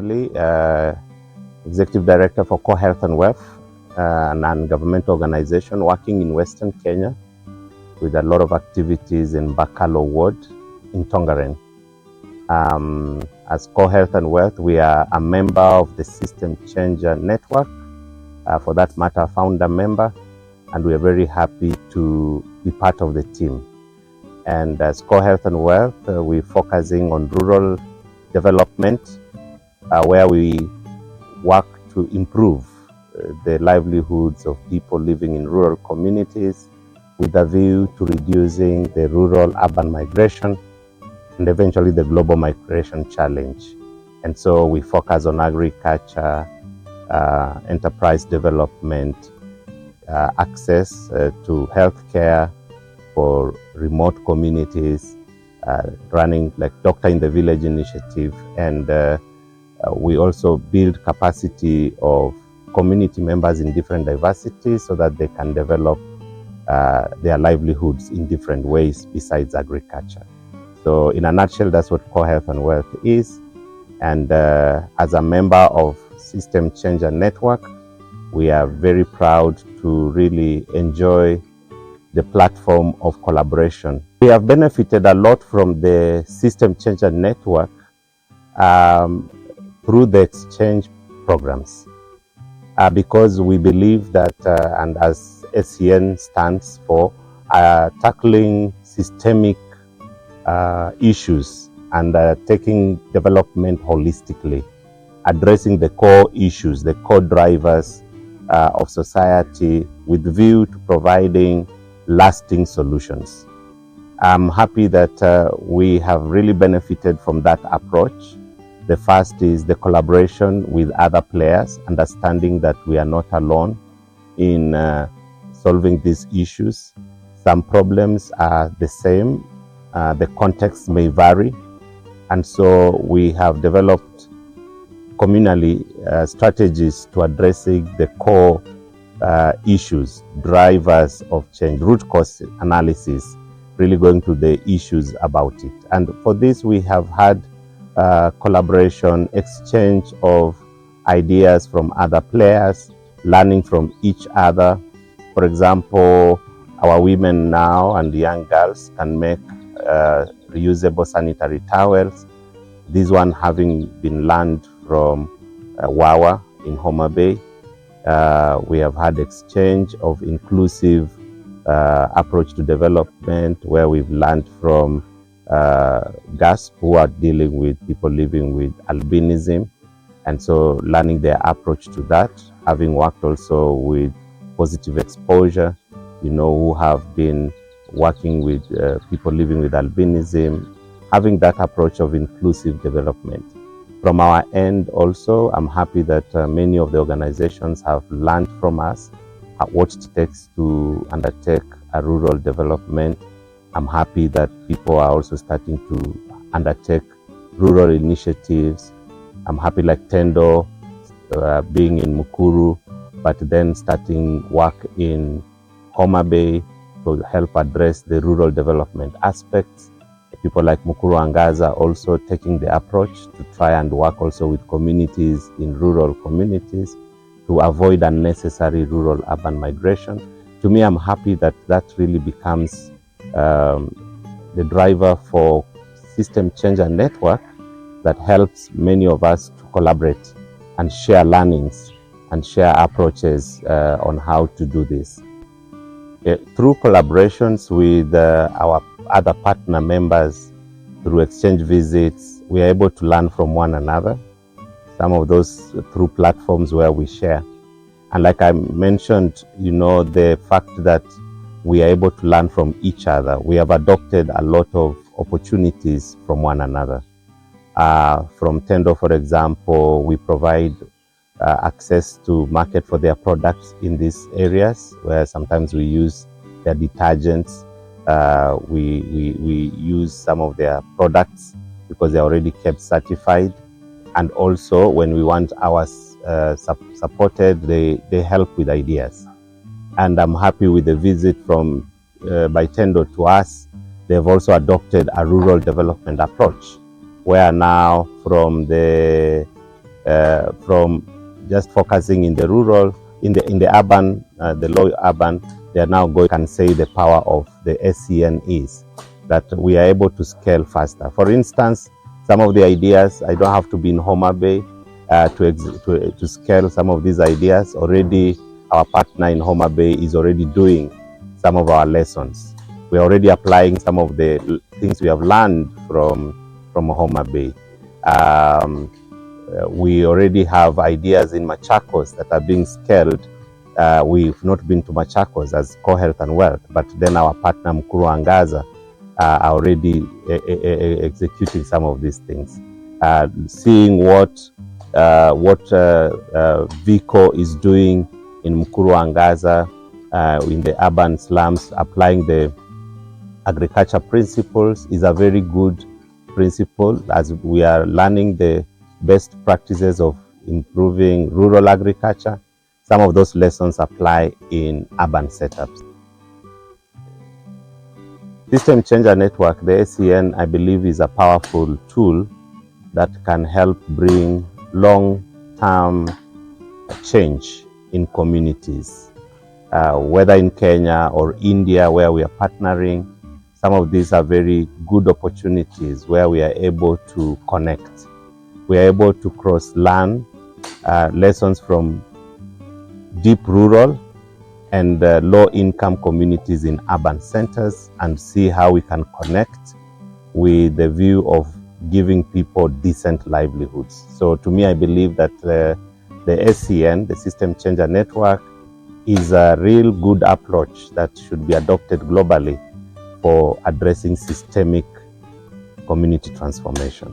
actually, Executive Director for Core Health and Wealth, a non-governmental organization working in Western Kenya with a lot of activities in Bakalo Ward in Tongaren. As Core Health and Wealth, we are a member of the System Changer Network, for that matter, founder member, and we are very happy to be part of the team. And as Core Health and Wealth, we're focusing on rural development, where we work to improve the livelihoods of people living in rural communities with a view to reducing the rural-urban migration and eventually the global migration challenge. And so we focus on agriculture, enterprise development, access to healthcare for remote communities, running like Doctor in the Village initiative, and we also build capacity of community members in different diversities so that they can develop their livelihoods in different ways besides agriculture. So in a nutshell, that's what Core Health and Wealth is. And as a member of System Changer Network, we are very proud to really enjoy the platform of collaboration. We have benefited a lot from the System Changer Network through the exchange programs, because we believe that, and as SCN stands for, tackling systemic issues and taking development holistically, addressing the core issues, the core drivers of society with view to providing lasting solutions. I'm happy that we have really benefited from that approach. The first is the collaboration with other players, understanding that we are not alone in solving these issues. Some problems are the same, the context may vary, and so we have developed communally strategies to addressing the core issues, drivers of change, root cause analysis, really going to the issues about it. And for this, we have had collaboration, exchange of ideas from other players, learning from each other. For example, our women now and young girls can make reusable sanitary towels. This one having been learned from Wawa in Homa Bay. We have had exchange of inclusive approach to development, where we've learned from GASP, who are dealing with people living with albinism, and so learning their approach to that, having worked also with positive exposure, who have been working with people living with albinism, having that approach of inclusive development. From our end also, I'm happy that many of the organizations have learned from us what it takes to undertake a rural development. I'm happy that people are also starting to undertake rural initiatives. I'm happy like Tendo being in Mukuru, but then starting work in Homa Bay to help address the rural development aspects. People like Mukuru and Gaza also taking the approach to try and work also with communities in rural communities to avoid unnecessary rural-urban migration. To me, I'm happy that that really becomes the driver for System Changer Network that helps many of us to collaborate and share learnings and share approaches on how to do this. Through collaborations with our other partner members, through exchange visits, we are able to learn from one another. Some of those through platforms where we share. And like I mentioned, the fact that we are able to learn from each other. We have adopted a lot of opportunities from one another. From Tendo, for example, we provide access to market for their products in these areas, where sometimes we use their detergents. We use some of their products because they're already kept certified. And also when we want ours supported, they help with ideas. And I'm happy with the visit from by Tendo to us. They've also adopted a rural development approach, where now from the from just focusing in the rural, in the urban, the low urban. They are now going and say the power of the SCN is that we are able to scale faster. For instance, some of the ideas, I don't have to be in Homa Bay to scale some of these ideas. Already, our partner in Homa Bay is already doing some of our lessons. We are already applying some of the things we have learned from Homa Bay. We already have ideas in Machakos that are being scaled. We've not been to Machakos as Co-Health and Wealth, but then our partner Mkuru Angaza are already executing some of these things. Seeing what Vico is doing in Mkuru Angaza, in the urban slums, applying the agriculture principles is a very good principle, as we are learning the best practices of improving rural agriculture. Some of those lessons apply in urban setups. System Changer Network, the SCN, I believe, is a powerful tool that can help bring long-term change in communities, whether in Kenya or India, where we are partnering. Some of these are very good opportunities where we are able to connect. We are able to cross-learn lessons from deep rural and low-income communities in urban centers and see how we can connect with the view of giving people decent livelihoods. So to me, I believe that the SCN, the System Changer Network, is a real good approach that should be adopted globally for addressing systemic community transformation.